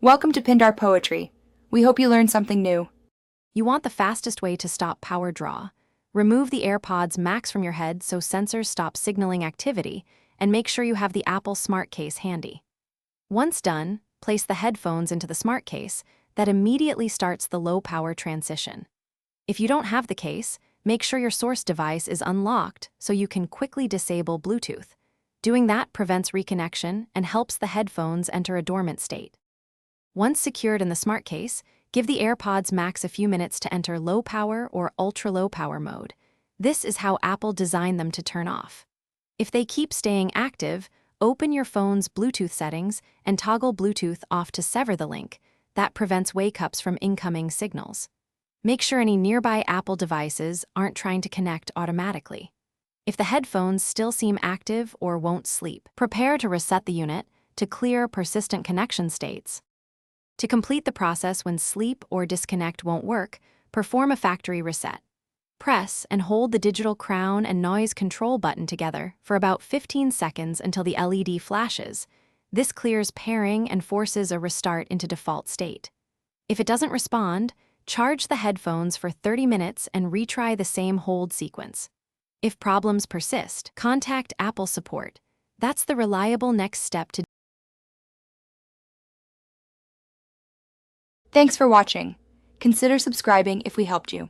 Welcome to Pindar Poetry. We hope you learned something new. You want the fastest way to stop power draw. Remove the AirPods Max from your head so sensors stop signaling activity, and make sure you have the Apple Smart Case handy. Once done, place the headphones into the Smart Case. That immediately starts the low-power transition. If you don't have the case, make sure your source device is unlocked so you can quickly disable Bluetooth. Doing that prevents reconnection and helps the headphones enter a dormant state. Once secured in the Smart Case, give the AirPods Max a few minutes to enter low-power or ultra-low power mode. This is how Apple designed them to turn off. If they keep staying active, open your phone's Bluetooth settings and toggle Bluetooth off to sever the link. That prevents wake-ups from incoming signals. Make sure any nearby Apple devices aren't trying to connect automatically. If the headphones still seem active or won't sleep, prepare to reset the unit to clear persistent connection states. To complete the process when sleep or disconnect won't work, perform a factory reset. Press and hold the digital crown and noise control button together for about 15 seconds until the LED flashes. This clears pairing and forces a restart into default state. If it doesn't respond, charge the headphones for 30 minutes and retry the same hold sequence. If problems persist, contact Apple support. That's the reliable next step to. Thanks for watching. Consider subscribing if we helped you.